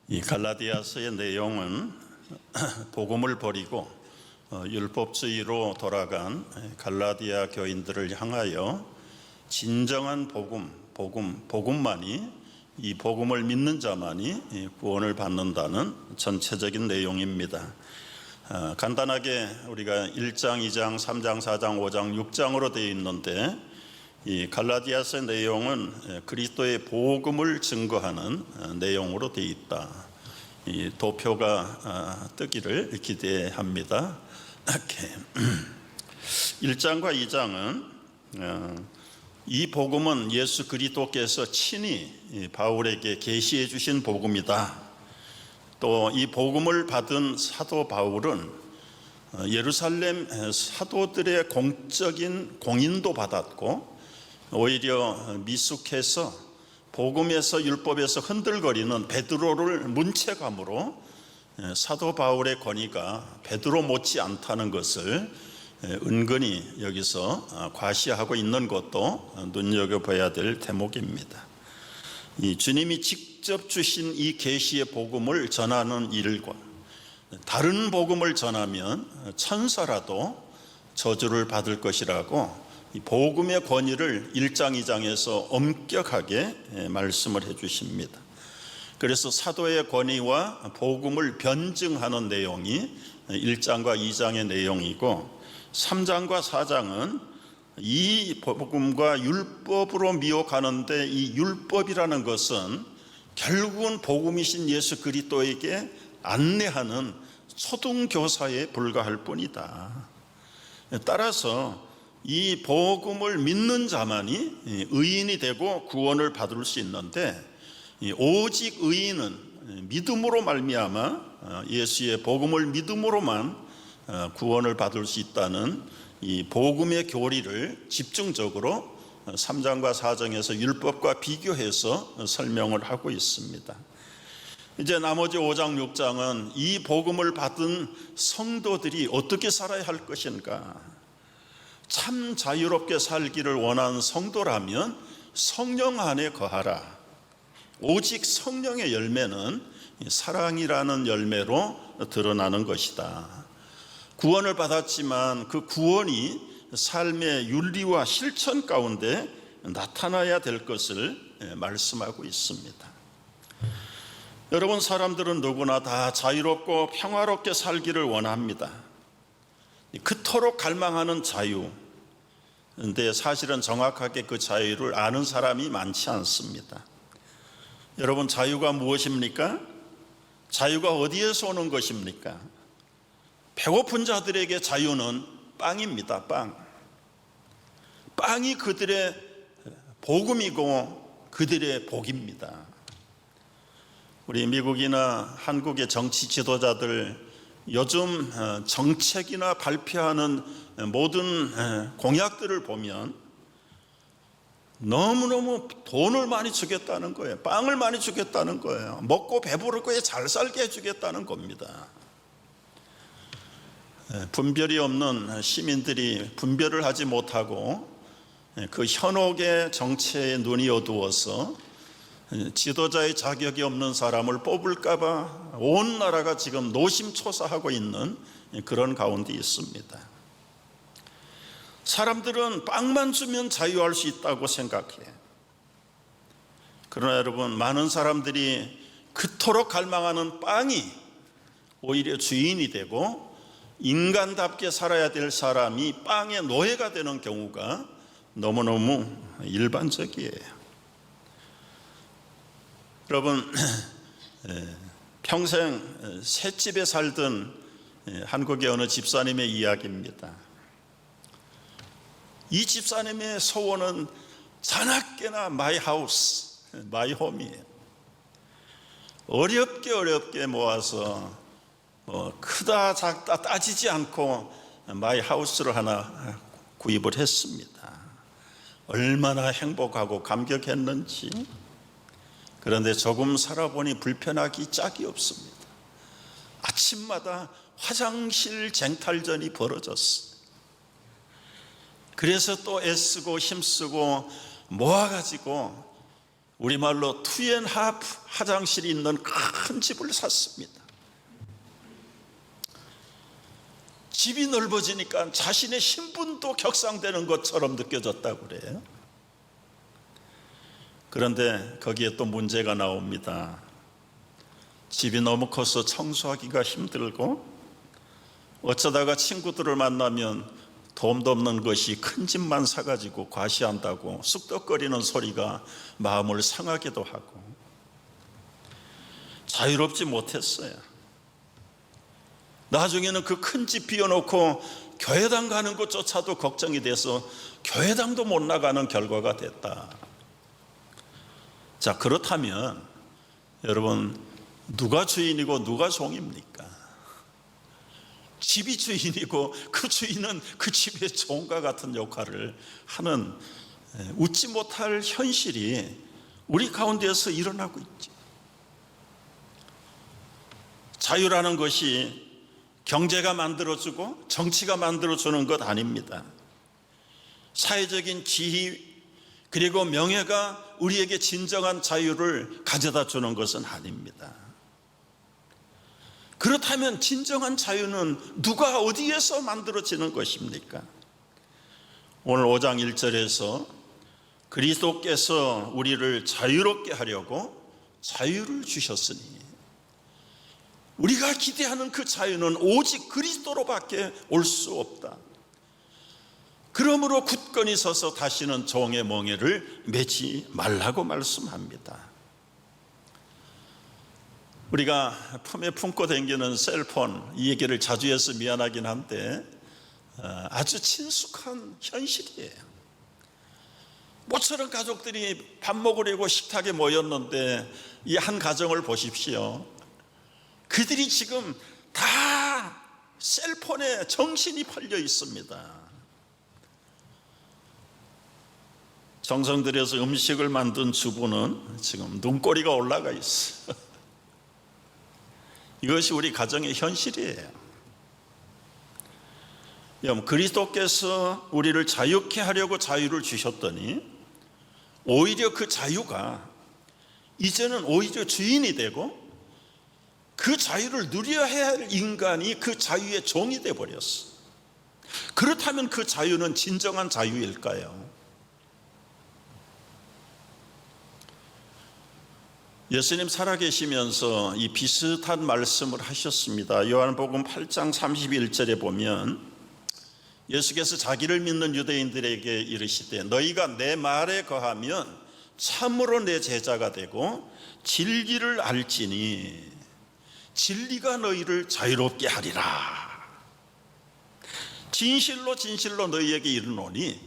이 갈라디아서의 내용은 복음을 버리고 율법주의로 돌아간 갈라디아 교인들을 향하여 진정한 복음만이, 이 복음을 믿는 자만이 구원을 받는다는 전체적인 내용입니다. 간단하게 우리가 1장, 2장, 3장, 4장, 5장, 6장으로 되어 있는데, 이 갈라디아서의 내용은 그리스도의 복음을 증거하는 내용으로 되어 있다. 이 도표가 뜨기를 기대합니다. 1장과 2장은 이 복음은 예수 그리스도께서 친히 바울에게 계시해 주신 복음이다. 또 이 복음을 받은 사도 바울은 예루살렘 사도들의 공적인 공인도 받았고, 오히려 미숙해서 복음에서 율법에서 흔들거리는 베드로를 문책함으로 사도 바울의 권위가 베드로 못지 않다는 것을 은근히 여기서 과시하고 있는 것도 눈여겨봐야 될 대목입니다. 이 주님이 직접 주신 이 계시의 복음을 전하는 일과 다른 복음을 전하면 천사라도 저주를 받을 것이라고 이 복음의 권위를 1장, 2장에서 엄격하게 말씀을 해 주십니다. 그래서 사도의 권위와 복음을 변증하는 내용이 1장과 2장의 내용이고, 3장과 4장은 이 복음과 율법으로 미혹하는데, 이 율법이라는 것은 결국은 복음이신 예수 그리스도에게 안내하는 초등교사에 불과할 뿐이다. 따라서 이 복음을 믿는 자만이 의인이 되고 구원을 받을 수 있는데, 오직 의인은 믿음으로 말미암아 예수의 복음을 믿음으로만 구원을 받을 수 있다는 이 복음의 교리를 집중적으로 3장과 4장에서 율법과 비교해서 설명을 하고 있습니다. 이제 나머지 5장, 6장은 이 복음을 받은 성도들이 어떻게 살아야 할 것인가, 참 자유롭게 살기를 원하는 성도라면 성령 안에 거하라. 오직 성령의 열매는 사랑이라는 열매로 드러나는 것이다. 구원을 받았지만 그 구원이 삶의 윤리와 실천 가운데 나타나야 될 것을 말씀하고 있습니다. 여러분, 사람들은 누구나 다 자유롭고 평화롭게 살기를 원합니다. 그토록 갈망하는 자유, 그런데 사실은 정확하게 그 자유를 아는 사람이 많지 않습니다. 여러분, 자유가 무엇입니까? 자유가 어디에서 오는 것입니까? 배고픈 자들에게 자유는 빵입니다. 빵이 그들의 복음이고 그들의 복입니다. 우리 미국이나 한국의 정치 지도자들 요즘 정책이나 발표하는 모든 공약들을 보면 너무너무 돈을 많이 주겠다는 거예요. 빵을 많이 주겠다는 거예요. 먹고 배부르고 잘 살게 해주겠다는 겁니다. 분별이 없는 시민들이 분별을 하지 못하고 그 현혹의 정체에 눈이 어두워서 지도자의 자격이 없는 사람을 뽑을까봐 온 나라가 지금 노심초사하고 있는 그런 가운데 있습니다. 사람들은 빵만 주면 자유할 수 있다고 생각해요. 그러나 여러분, 많은 사람들이 그토록 갈망하는 빵이 오히려 주인이 되고 인간답게 살아야 될 사람이 빵의 노예가 되는 경우가 너무너무 일반적이에요. 여러분, 평생 셋집에 살던 한국의 어느 집사님의 이야기입니다. 이 집사님의 소원은 자나깨나 마이 하우스, 마이 홈이에요. 어렵게 모아서 크다 작다 따지지 않고 마이 하우스를 하나 구입을 했습니다. 얼마나 행복하고 감격했는지. 그런데 조금 살아보니 불편하기 짝이 없습니다. 아침마다 화장실 쟁탈전이 벌어졌어요. 그래서 또 애쓰고 힘쓰고 모아가지고 우리말로 투앤하프 화장실이 있는 큰 집을 샀습니다. 집이 넓어지니까 자신의 신분도 격상되는 것처럼 느껴졌다고 그래요. 그런데 거기에 또 문제가 나옵니다. 집이 너무 커서 청소하기가 힘들고, 어쩌다가 친구들을 만나면 도움도 없는 것이 큰 집만 사가지고 과시한다고 쑥덕거리는 소리가 마음을 상하기도 하고, 자유롭지 못했어요. 나중에는 그 큰 집 비워놓고 교회당 가는 것조차도 걱정이 돼서 교회당도 못 나가는 결과가 됐다. 자, 그렇다면 여러분, 누가 주인이고 누가 종입니까? 집이 주인이고 그 주인은 그 집의 종과 같은 역할을 하는 웃지 못할 현실이 우리 가운데에서 일어나고 있죠. 자유라는 것이 경제가 만들어주고 정치가 만들어주는 것 아닙니다. 사회적인 지위 그리고 명예가 우리에게 진정한 자유를 가져다 주는 것은 아닙니다. 그렇다면 진정한 자유는 누가 어디에서 만들어지는 것입니까? 오늘 5장 1절에서 그리스도께서 우리를 자유롭게 하려고 자유를 주셨으니, 우리가 기대하는 그 자유는 오직 그리스도로밖에 올 수 없다. 그러므로 굳건히 서서 다시는 종의 멍에를 매지 말라고 말씀합니다. 우리가 품에 품고 다니는 셀폰, 이 얘기를 자주 해서 미안하긴 한데 아주 친숙한 현실이에요. 모처럼 가족들이 밥 먹으려고 식탁에 모였는데 이 한 가정을 보십시오. 그들이 지금 다 셀폰에 정신이 팔려 있습니다. 정성 들여서 음식을 만든 주부는 지금 눈꼬리가 올라가 있어. 이것이 우리 가정의 현실이에요. 그리스도께서 우리를 자유케 하려고 자유를 주셨더니, 오히려 그 자유가 이제는 오히려 주인이 되고, 그 자유를 누려야 할 인간이 그 자유의 종이 되어버렸어. 그렇다면 그 자유는 진정한 자유일까요? 예수님 살아계시면서 이 비슷한 말씀을 하셨습니다. 요한복음 8장 31절에 보면 예수께서 자기를 믿는 유대인들에게 이르시되, 너희가 내 말에 거하면 참으로 내 제자가 되고 진리를 알지니 진리가 너희를 자유롭게 하리라. 진실로 진실로 너희에게 이르노니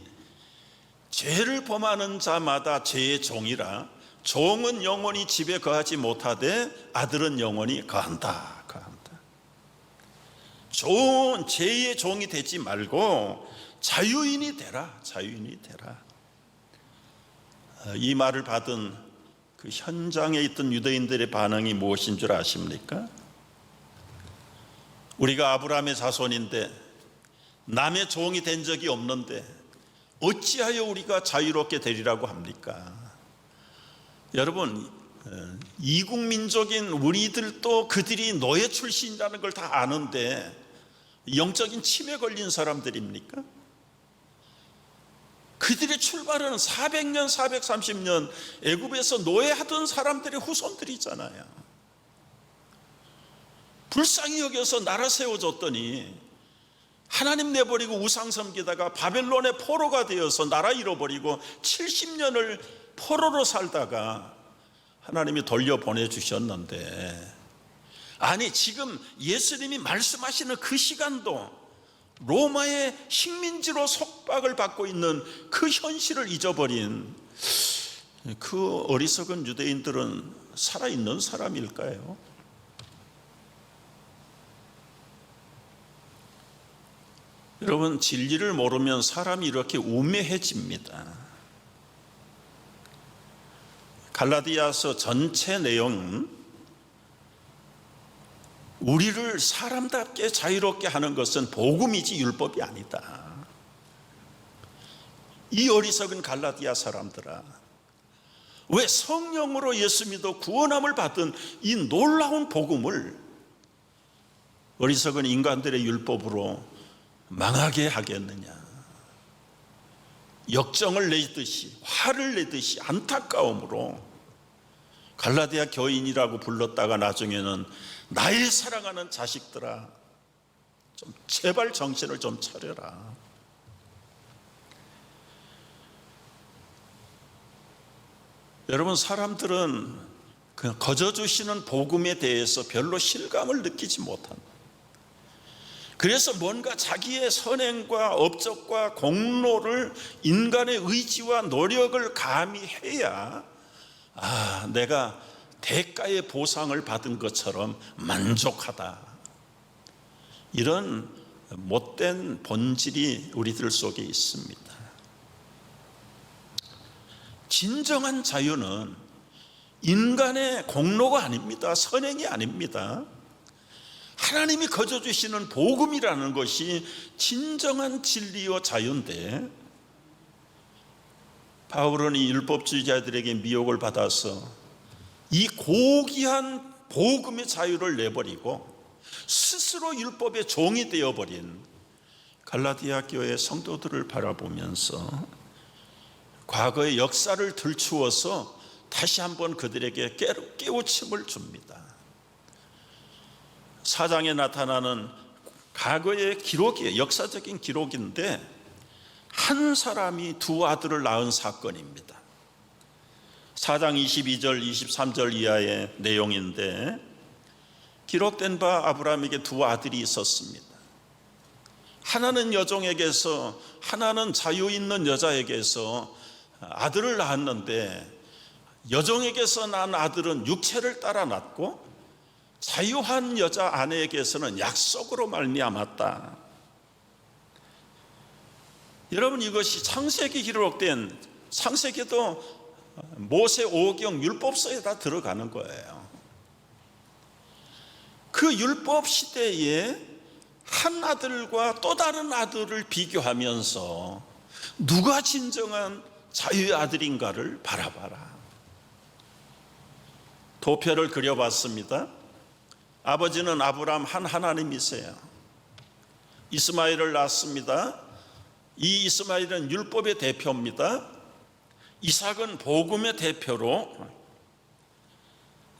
죄를 범하는 자마다 죄의 종이라. 종은 영원히 집에 거하지 못하되 아들은 영원히 거한다. 종은 죄의 종이 되지 말고 자유인이 되라. 자유인이 되라. 이 말을 받은 그 현장에 있던 유대인들의 반응이 무엇인 줄 아십니까? 우리가 아브라함의 자손인데 남의 종이 된 적이 없는데 어찌하여 우리가 자유롭게 되리라고 합니까? 여러분, 이국민족인 우리들도 그들이 노예 출신이라는 걸 다 아는데 영적인 침에 걸린 사람들입니까? 그들의 출발은 400년, 430년 애굽에서 노예하던 사람들의 후손들이잖아요. 불쌍히 여겨서 나라 세워줬더니 하나님 내버리고 우상 섬기다가 바벨론의 포로가 되어서 나라 잃어버리고 70년을 포로로 살다가 하나님이 돌려보내주셨는데, 아니 지금 예수님이 말씀하시는 그 시간도 로마의 식민지로 속박을 받고 있는 그 현실을 잊어버린 그 어리석은 유대인들은 살아있는 사람일까요? 여러분, 진리를 모르면 사람이 이렇게 우매해집니다. 갈라디아서 전체 내용은 우리를 사람답게 자유롭게 하는 것은 복음이지 율법이 아니다. 이 어리석은 갈라디아 사람들아, 왜 성령으로 예수 믿어 구원함을 받은 이 놀라운 복음을 어리석은 인간들의 율법으로 망하게 하겠느냐? 역정을 내듯이, 화를 내듯이 안타까움으로 갈라디아 교인이라고 불렀다가 나중에는 나의 사랑하는 자식들아, 좀 제발 정신을 좀 차려라. 여러분, 사람들은 그 거저주시는 복음에 대해서 별로 실감을 느끼지 못한다. 그래서 뭔가 자기의 선행과 업적과 공로를 인간의 의지와 노력을 가미해야 내가 대가의 보상을 받은 것처럼 만족하다. 이런 못된 본질이 우리들 속에 있습니다. 진정한 자유는 인간의 공로가 아닙니다. 선행이 아닙니다. 하나님이 거저주시는 복음이라는 것이 진정한 진리와 자유인데, 바울은 이 율법주의자들에게 미혹을 받아서 이 고귀한 복음의 자유를 내버리고 스스로 율법의 종이 되어버린 갈라디아 교회 성도들을 바라보면서 과거의 역사를 들추어서 다시 한번 그들에게 깨우침을 줍니다. 4장에 나타나는 과거의 기록이에요. 역사적인 기록인데 한 사람이 두 아들을 낳은 사건입니다. 4장 22절 23절 이하의 내용인데, 기록된 바 아브라함에게 두 아들이 있었습니다. 하나는 여종에게서, 하나는 자유 있는 여자에게서 아들을 낳았는데, 여종에게서 난 아들은 육체를 따라 낳고 자유한 여자 아내에게서는 약속으로 말미암았다. 여러분, 이것이 창세기 기록된, 창세기도 모세 5경 율법서에 다 들어가는 거예요. 그 율법 시대에 한 아들과 또 다른 아들을 비교하면서 누가 진정한 자유의 아들인가를 바라봐라. 도표를 그려봤습니다. 아버지는 아브라함 한 하나님이세요. 이스마엘을 낳습니다. 이 이스마엘은 율법의 대표입니다. 이삭은 복음의 대표로,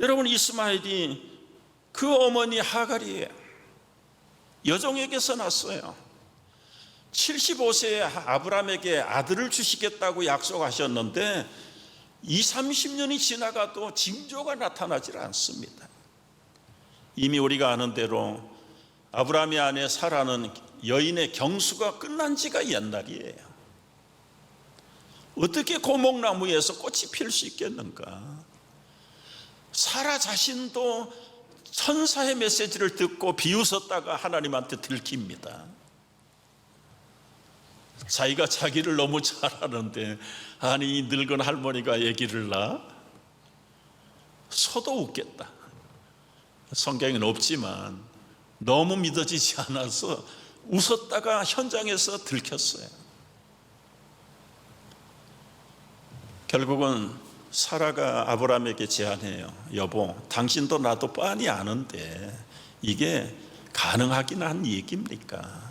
여러분, 이스마엘이 그 어머니 하갈이에요. 여종에게서 났어요. 75세에 아브라함에게 아들을 주시겠다고 약속하셨는데 20-30년이 지나가도 징조가 나타나질 않습니다. 이미 우리가 아는 대로 아브라함의 아내 사라는 여인의 경수가 끝난 지가 옛날이에요. 어떻게 고목나무에서 꽃이 필 수 있겠는가? 사라 자신도 천사의 메시지를 듣고 비웃었다가 하나님한테 들킵니다. 자기가 자기를 너무 잘 아는데, 아니 이 늙은 할머니가 얘기를 나? 소도 웃겠다. 성경에는 없지만 너무 믿어지지 않아서 웃었다가 현장에서 들켰어요. 결국은 사라가 아브라함에게 제안해요. 여보, 당신도 나도 뻔히 아는데 이게 가능하긴 한 얘기입니까?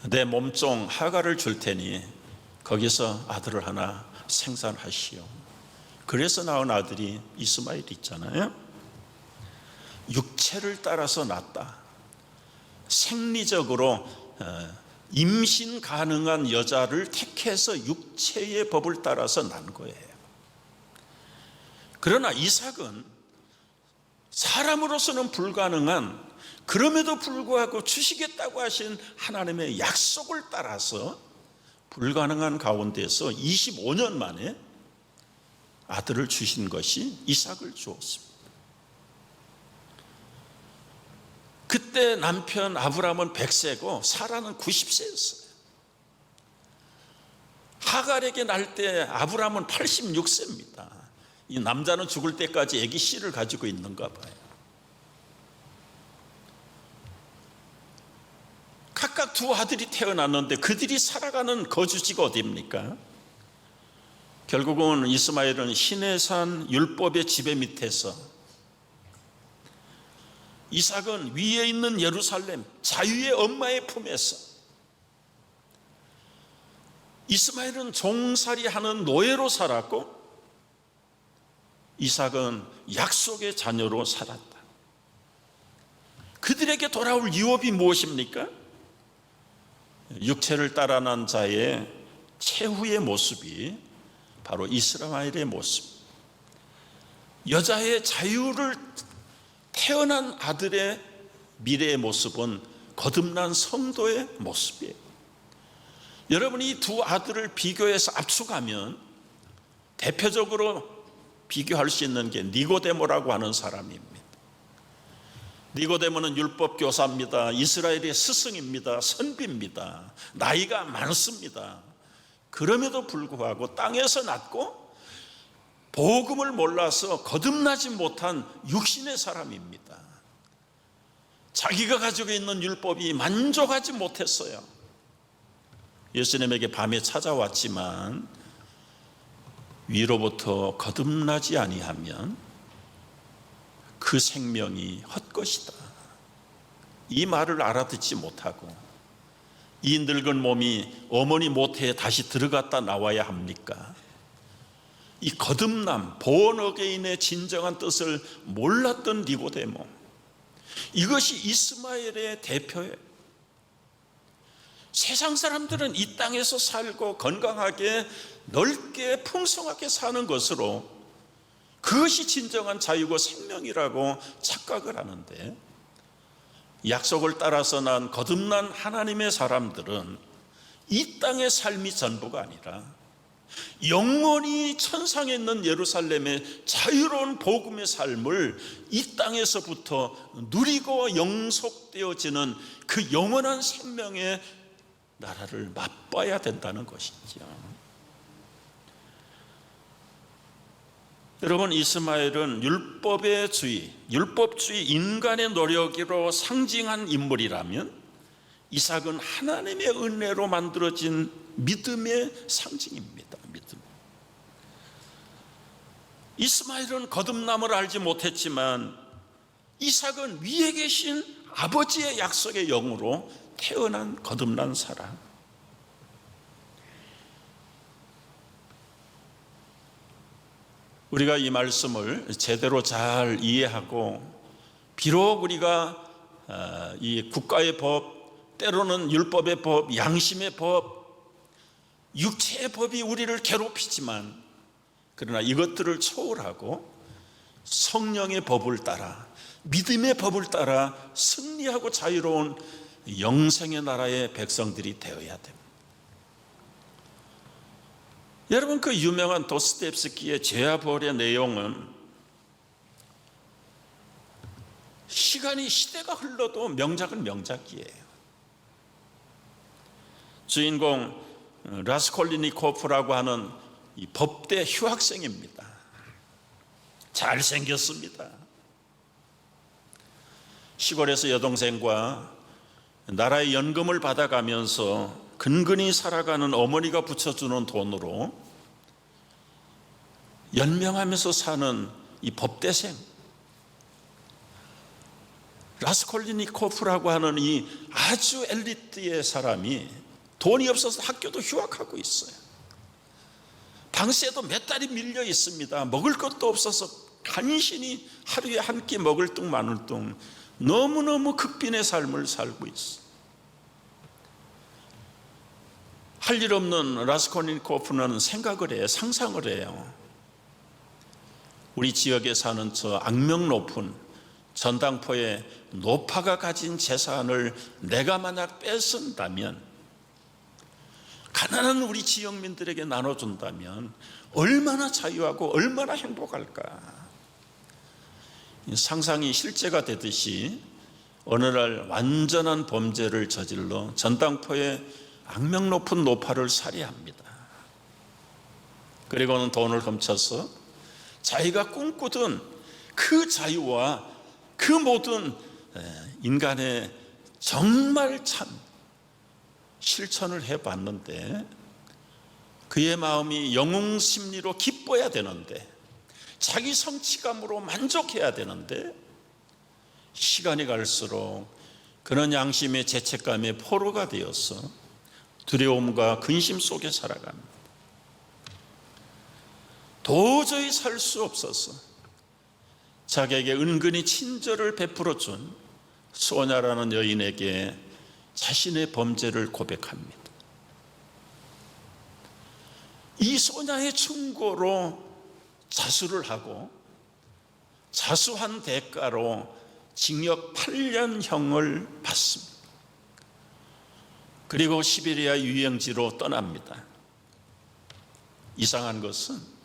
내 몸종 하갈을 줄 테니 거기서 아들을 하나 생산하시오. 그래서 낳은 아들이 이스마엘 있잖아요. 육체를 따라서 낳았다. 생리적으로 임신 가능한 여자를 택해서 육체의 법을 따라서 난 거예요. 그러나 이삭은 사람으로서는 불가능한, 그럼에도 불구하고 주시겠다고 하신 하나님의 약속을 따라서 불가능한 가운데서 25년 만에 아들을 주신 것이 이삭을 주었습니다. 그때 남편 아브라함은 100세고 사라는 90세였어요. 하갈에게 날 때 아브라함은 86세입니다. 이 남자는 죽을 때까지 아기 씨를 가지고 있는가 봐요. 각각 두 아들이 태어났는데 그들이 살아가는 거주지가 어디입니까? 결국은 이스마엘은 시내산 율법의 지배 밑에서, 이삭은 위에 있는 예루살렘 자유의 엄마의 품에서, 이스마엘은 종살이하는 노예로 살았고 이삭은 약속의 자녀로 살았다. 그들에게 돌아올 유업이 무엇입니까? 육체를 따라 난 자의 최후의 모습이 바로 이스마엘의 모습, 여자의 자유를 태어난 아들의 미래의 모습은 거듭난 성도의 모습이에요. 여러분, 이 두 아들을 비교해서 압축하면 대표적으로 비교할 수 있는 게 니고데모라고 하는 사람입니다. 니고데모는 율법 교사입니다. 이스라엘의 스승입니다. 선비입니다. 나이가 많습니다. 그럼에도 불구하고 땅에서 났고 복음을 몰라서 거듭나지 못한 육신의 사람입니다. 자기가 가지고 있는 율법이 만족하지 못했어요. 예수님에게 밤에 찾아왔지만 위로부터 거듭나지 아니하면 그 생명이 헛것이다. 이 말을 알아듣지 못하고 이 늙은 몸이 어머니 모태에 다시 들어갔다 나와야 합니까? 이 거듭남, born again의 진정한 뜻을 몰랐던 니고데모, 이것이 이스마엘의 대표예요. 세상 사람들은 이 땅에서 살고 건강하게 넓게 풍성하게 사는 것으로 그것이 진정한 자유고 생명이라고 착각을 하는데, 약속을 따라서 난 거듭난 하나님의 사람들은 이 땅의 삶이 전부가 아니라 영원히 천상에 있는 예루살렘의 자유로운 복음의 삶을 이 땅에서부터 누리고 영속되어지는 그 영원한 생명의 나라를 맛봐야 된다는 것이죠. 여러분, 이스마엘은 율법주의 인간의 노력으로 상징한 인물이라면 이삭은 하나님의 은혜로 만들어진 믿음의 상징입니다. 믿음. 이스마엘은 거듭남을 알지 못했지만 이삭은 위에 계신 아버지의 약속의 영으로 태어난 거듭난 사람. 우리가 이 말씀을 제대로 잘 이해하고, 비록 우리가 이 국가의 법, 때로는 율법의 법, 양심의 법, 육체의 법이 우리를 괴롭히지만, 그러나 이것들을 초월하고 성령의 법을 따라, 믿음의 법을 따라 승리하고 자유로운 영생의 나라의 백성들이 되어야 됩니다. 여러분, 그 유명한 도스토옙스키의 죄와 벌의 내용은 시대가 흘러도 명작은 명작이에요. 주인공 라스콜리니코프라고 하는 이 법대 휴학생입니다. 잘생겼습니다. 시골에서 여동생과 나라의 연금을 받아가면서 근근히 살아가는 어머니가 붙여주는 돈으로 연명하면서 사는 이 법대생 라스콜리니코프라고 하는 이 아주 엘리트의 사람이 돈이 없어서 학교도 휴학하고 있어요. 방세도 몇 달이 밀려 있습니다. 먹을 것도 없어서 간신히 하루에 한 끼 먹을 둥 마늘 둥 너무너무 극빈의 삶을 살고 있어요. 할 일 없는 라스콜니코프는 생각을 해요. 상상을 해요. 우리 지역에 사는 저 악명 높은 전당포의 노파가 가진 재산을 내가 만약 뺏은다면, 가난한 우리 지역민들에게 나눠준다면 얼마나 자유하고 얼마나 행복할까. 상상이 실제가 되듯이 어느 날 완전한 범죄를 저질러 전당포의 악명 높은 노파를 살해합니다. 그리고는 돈을 훔쳐서 자기가 꿈꾸던 그 자유와 그 모든 인간의 정말 참 실천을 해봤는데 그의 마음이 영웅 심리로 기뻐야 되는데, 자기 성취감으로 만족해야 되는데, 시간이 갈수록 그런 양심의 죄책감의 포로가 되어서 두려움과 근심 속에 살아갑니다. 도저히 살 수 없어서 자기에게 은근히 친절을 베풀어준 소냐라는 여인에게 자신의 범죄를 고백합니다. 이 소냐의 충고로 자수를 하고 자수한 대가로 징역 8년형을 받습니다. 그리고 시베리아 유영지로 떠납니다. 이상한 것은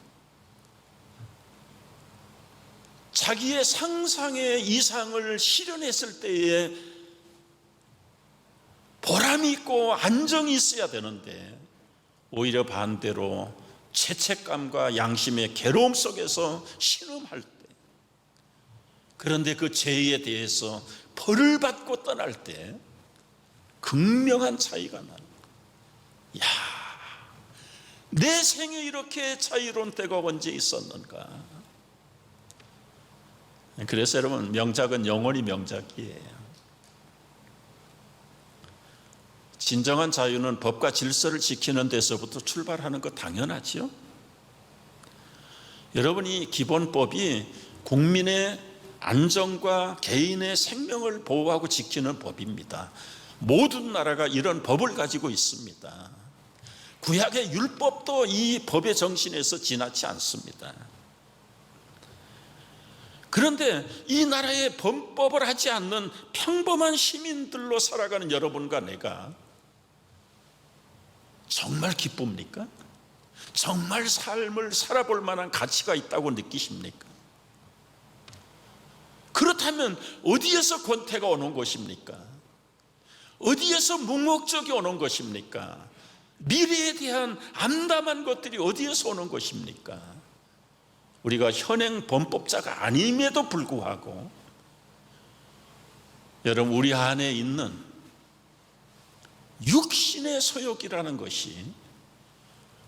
자기의 상상의 이상을 실현했을 때에 보람이 있고 안정이 있어야 되는데, 오히려 반대로 죄책감과 양심의 괴로움 속에서 신음할 때, 그런데 그 죄에 대해서 벌을 받고 떠날 때 극명한 차이가 나는 거예요. 야, 내 생에 이렇게 자유로운 때가 언제 있었는가. 그래서 여러분, 명작은 영원히 명작이에요. 진정한 자유는 법과 질서를 지키는 데서부터 출발하는 거 당연하지요. 여러분이 기본법이 국민의 안전과 개인의 생명을 보호하고 지키는 법입니다. 모든 나라가 이런 법을 가지고 있습니다. 구약의 율법도 이 법의 정신에서 지나치 않습니다. 그런데 이 나라의 범법을 하지 않는 평범한 시민들로 살아가는 여러분과 내가 정말 기쁩니까? 정말 삶을 살아볼 만한 가치가 있다고 느끼십니까? 그렇다면 어디에서 권태가 오는 것입니까? 어디에서 무목적이 오는 것입니까? 미래에 대한 암담한 것들이 어디에서 오는 것입니까? 우리가 현행 범법자가 아님에도 불구하고 여러분, 우리 안에 있는 육신의 소욕이라는 것이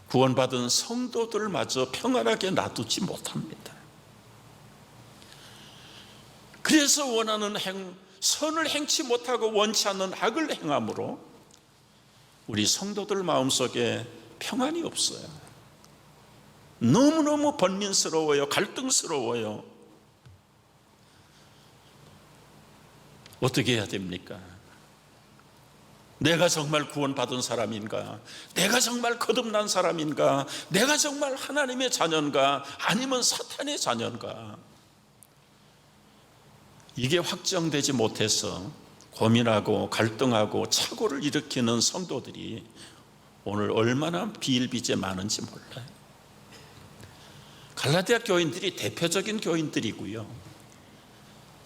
구원받은 성도들마저 평안하게 놔두지 못합니다. 그래서 원하는 선을 행치 못하고 원치 않는 악을 행함으로 우리 성도들 마음속에 평안이 없어요. 너무너무 번민스러워요. 갈등스러워요. 어떻게 해야 됩니까? 내가 정말 구원받은 사람인가? 내가 정말 거듭난 사람인가? 내가 정말 하나님의 자녀인가? 아니면 사탄의 자녀인가? 이게 확정되지 못해서 고민하고 갈등하고 착오를 일으키는 성도들이 오늘 얼마나 비일비재 많은지 몰라요. 갈라디아 교인들이 대표적인 교인들이고요,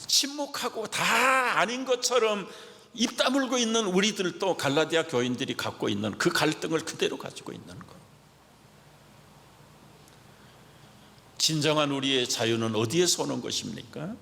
침묵하고 다 아닌 것처럼 입 다물고 있는 우리들도 갈라디아 교인들이 갖고 있는 그 갈등을 그대로 가지고 있는 것. 진정한 우리의 자유는 어디에서 오는 것입니까?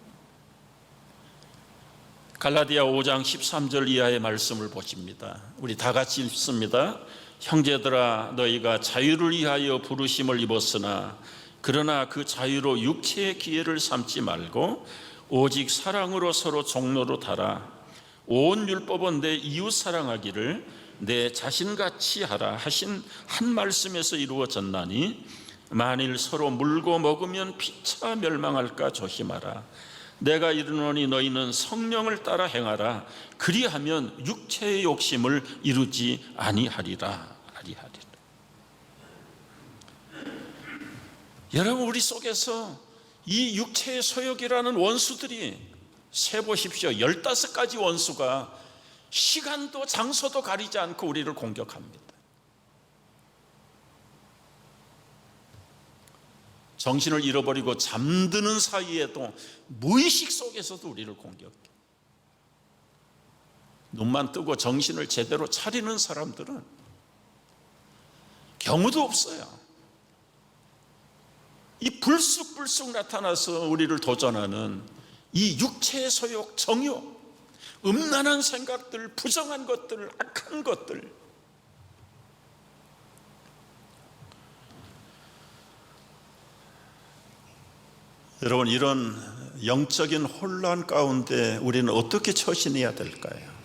갈라디아 5장 13절 이하의 말씀을 보십니다. 우리 다 같이 읽습니다. 형제들아, 너희가 자유를 위하여 부르심을 입었으나 그러나 그 자유로 육체의 기회를 삼지 말고 오직 사랑으로 서로 종로로 달아 온 율법은 내 이웃 사랑하기를 내 자신같이 하라 하신 한 말씀에서 이루어졌나니 만일 서로 물고 먹으면 피차 멸망할까 조심하라. 내가 이르노니 너희는 성령을 따라 행하라. 그리하면 육체의 욕심을 이루지 아니하리라. 여러분, 우리 속에서 이 육체의 소욕이라는 원수들이 세보십시오. 15가지 원수가 시간도 장소도 가리지 않고 우리를 공격합니다. 정신을 잃어버리고 잠드는 사이에도 무의식 속에서도 우리를 공격해. 눈만 뜨고 정신을 제대로 차리는 사람들은 경우도 없어요. 이 불쑥불쑥 나타나서 우리를 도전하는 이 육체의 소욕, 정욕, 음란한 생각들, 부정한 것들, 악한 것들, 여러분, 이런 영적인 혼란 가운데 우리는 어떻게 처신해야 될까요?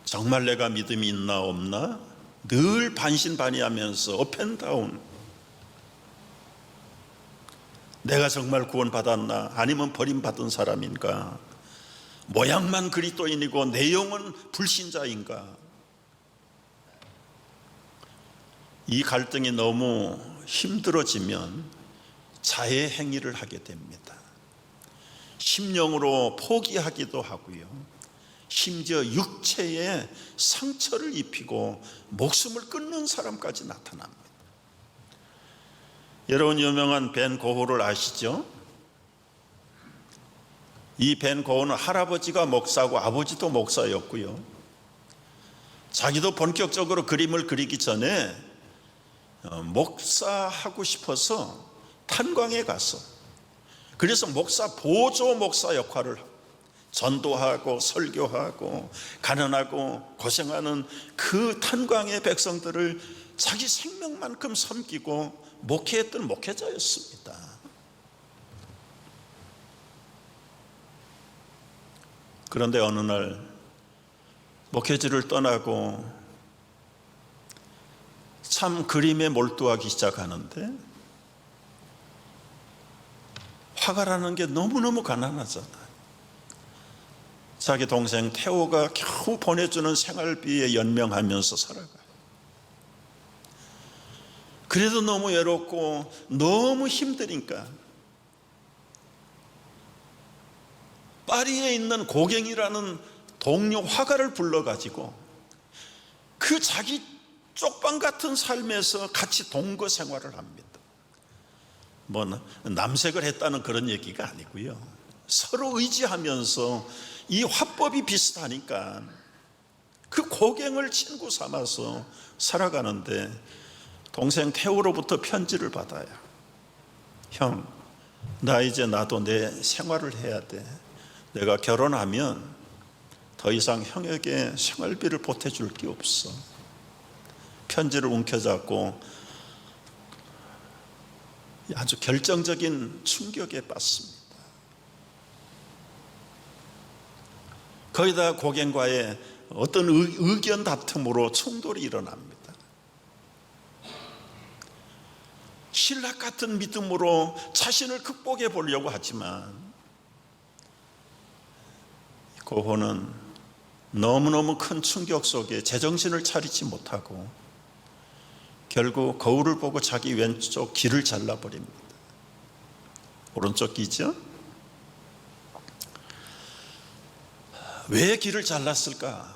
정말 내가 믿음이 있나 없나? 늘 반신반의하면서 업앤다운. 내가 정말 구원받았나? 아니면 버림받은 사람인가? 모양만 그리스도인이고 내용은 불신자인가? 이 갈등이 너무 힘들어지면 자해 행위를 하게 됩니다. 심령으로 포기하기도 하고요, 심지어 육체에 상처를 입히고 목숨을 끊는 사람까지 나타납니다. 여러분, 유명한 벤 고호를 아시죠? 이 벤 고호는 할아버지가 목사고 아버지도 목사였고요, 자기도 본격적으로 그림을 그리기 전에 목사하고 싶어서 탄광에 가서, 그래서 보조 목사 역할을 전도하고 설교하고 가난하고 고생하는 그 탄광의 백성들을 자기 생명만큼 섬기고 목회했던 목회자였습니다. 그런데 어느 날 목회지를 떠나고 참 그림에 몰두하기 시작하는데 화가 나는 게 너무너무 가난하잖아요. 자기 동생 태호가 겨우 보내주는 생활비에 연명하면서 살아가요. 그래도 너무 외롭고 너무 힘드니까 파리에 있는 고갱이라는 동료 화가를 불러가지고 그 자기 쪽방 같은 삶에서 같이 동거 생활을 합니다. 뭐 남색을 했다는 그런 얘기가 아니고요, 서로 의지하면서 이 화법이 비슷하니까 그 고갱을 친구 삼아서 살아가는데 동생 태우로부터 편지를 받아요. 형, 나 이제 나도 내 생활을 해야 돼. 내가 결혼하면 더 이상 형에게 생활비를 보태줄 게 없어. 편지를 움켜잡고 아주 결정적인 충격에 빠집니다. 거기다 고갱과의 어떤 의견 다툼으로 충돌이 일어납니다. 신락 같은 믿음으로 자신을 극복해 보려고 하지만 고호는 너무너무 큰 충격 속에 제정신을 차리지 못하고 결국 거울을 보고 자기 왼쪽 귀를 잘라버립니다. 오른쪽 귀죠? 왜 귀를 잘랐을까?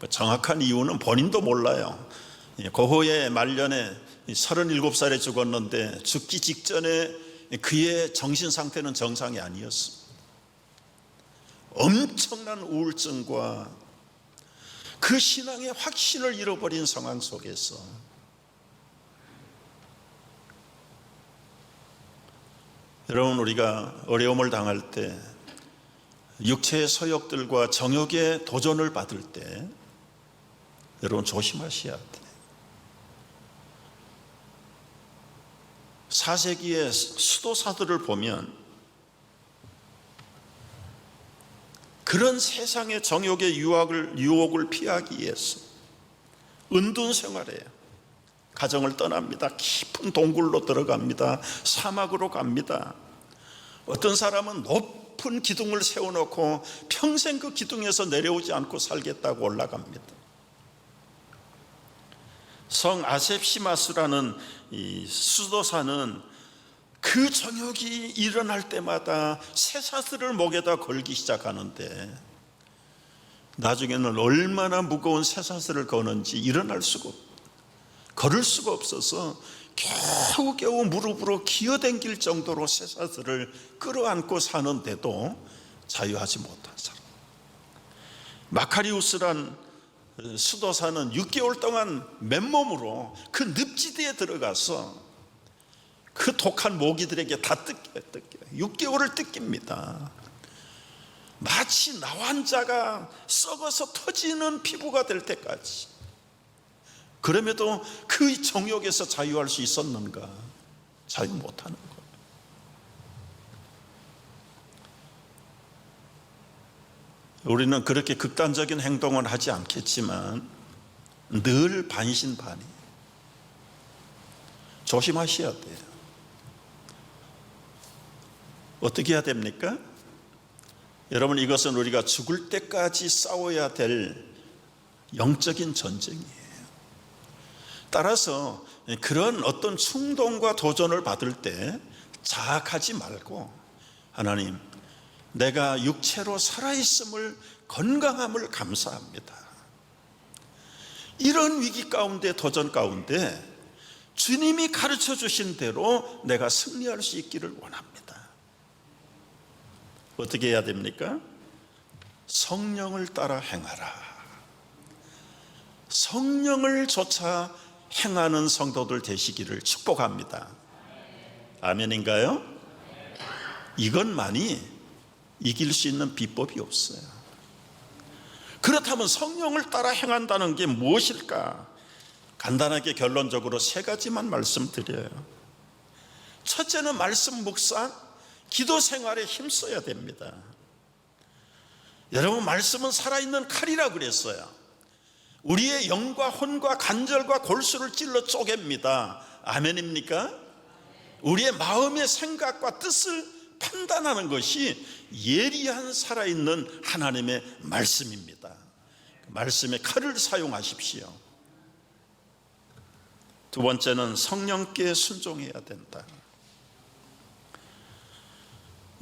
정확한 이유는 본인도 몰라요. 고호의 말년에 37살에 죽었는데 죽기 직전에 그의 정신 상태는 정상이 아니었습니다. 엄청난 우울증과 그 신앙의 확신을 잃어버린 상황 속에서 여러분, 우리가 어려움을 당할 때, 육체의 서욕들과 정욕의 도전을 받을 때 여러분 조심하셔야 돼요. 4세기의 수도사들을 보면 그런 세상의 정욕의 유혹을 피하기 위해서 은둔 생활해요. 가정을 떠납니다. 깊은 동굴로 들어갑니다. 사막으로 갑니다. 어떤 사람은 높은 기둥을 세워놓고 평생 그 기둥에서 내려오지 않고 살겠다고 올라갑니다. 성 아셉시마스라는 이 수도사는 그 정욕이 일어날 때마다 쇠사슬을 목에다 걸기 시작하는데 나중에는 얼마나 무거운 쇠사슬을 거는지 걸을 수가 없어서 겨우겨우 무릎으로 기어댕길 정도로 쇠사슬을 끌어안고 사는데도 자유하지 못한 사람. 마카리우스란 수도사는 6개월 동안 맨몸으로 그 늪지대에 들어가서 그 독한 모기들에게 다 뜯겨요. 6개월을 뜯깁니다. 마치 나환자가 썩어서 터지는 피부가 될 때까지 그럼에도 그 정욕에서 자유할 수 있었는가? 자유 못하는 거예요. 우리는 그렇게 극단적인 행동은 하지 않겠지만 늘 반신반의. 조심하셔야 돼요. 어떻게 해야 됩니까? 여러분, 이것은 우리가 죽을 때까지 싸워야 될 영적인 전쟁이에요. 따라서 그런 어떤 충동과 도전을 받을 때 자학하지 말고, 하나님, 내가 육체로 살아있음을, 건강함을 감사합니다. 이런 위기 가운데, 도전 가운데 주님이 가르쳐 주신 대로 내가 승리할 수 있기를 원합니다. 어떻게 해야 됩니까? 성령을 따라 행하라. 성령을 쫓아 행하는 성도들 되시기를 축복합니다. 아멘인가요? 이것만이 이길 수 있는 비법이 없어요. 그렇다면 성령을 따라 행한다는 게 무엇일까? 간단하게 결론적으로 세 가지만 말씀드려요. 첫째는 말씀 묵상, 기도 생활에 힘써야 됩니다. 여러분, 말씀은 살아있는 칼이라 그랬어요. 우리의 영과 혼과 관절과 골수를 찔러 쪼갭니다. 아멘입니까? 우리의 마음의 생각과 뜻을 판단하는 것이 예리한 살아있는 하나님의 말씀입니다. 말씀의 칼을 사용하십시오. 두 번째는 성령께 순종해야 된다.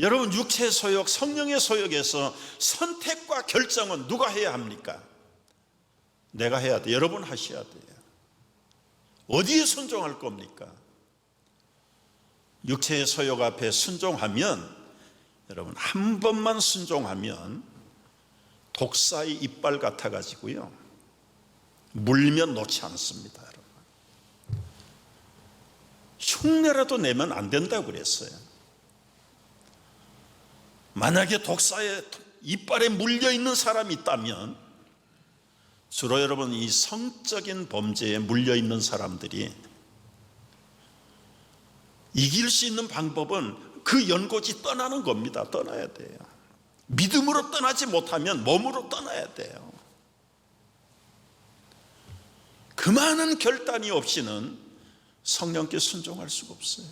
여러분, 육체의 소욕, 성령의 소욕에서 선택과 결정은 누가 해야 합니까? 내가 해야 돼요. 여러분 하셔야 돼요. 어디에 순종할 겁니까? 육체의 소욕 앞에 순종하면, 여러분, 한 번만 순종하면 독사의 이빨 같아 가지고요, 물면 놓지 않습니다. 여러분, 흉내라도 내면 안 된다고 그랬어요. 만약에 독사의 이빨에 물려 있는 사람이 있다면, 주로 여러분, 이 성적인 범죄에 물려 있는 사람들이 이길 수 있는 방법은 그 연고지 떠나는 겁니다. 떠나야 돼요. 믿음으로 떠나지 못하면 몸으로 떠나야 돼요. 그 많은 결단이 없이는 성령께 순종할 수가 없어요.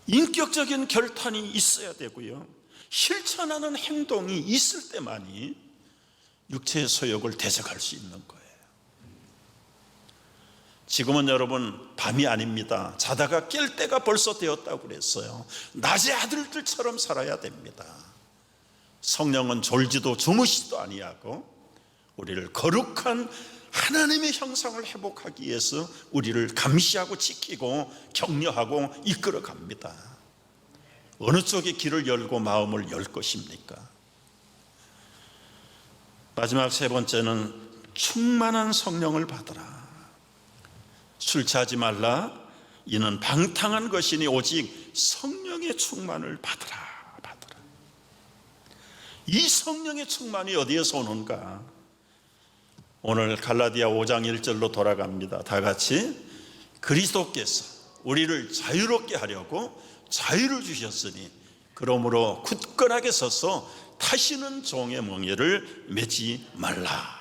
인격적인 결단이 있어야 되고요, 실천하는 행동이 있을 때만이 육체의 소욕을 대적할 수 있는 거예요. 지금은 여러분 밤이 아닙니다. 자다가 깰 때가 벌써 되었다고 그랬어요. 낮의 아들들처럼 살아야 됩니다. 성령은 졸지도 주무시지도 아니하고 우리를 거룩한 하나님의 형상을 회복하기 위해서 우리를 감시하고 지키고 격려하고 이끌어 갑니다. 어느 쪽에 길을 열고 마음을 열 것입니까? 마지막 세 번째는 충만한 성령을 받으라. 술 취하지 말라. 이는 방탕한 것이니 오직 성령의 충만을 받으라. 이 성령의 충만이 어디에서 오는가? 오늘 갈라디아 5장 1절로 돌아갑니다. 다 같이. 그리스도께서 우리를 자유롭게 하려고 자유를 주셨으니 그러므로 굳건하게 서서 타시는 종의 멍에를 매지 말라.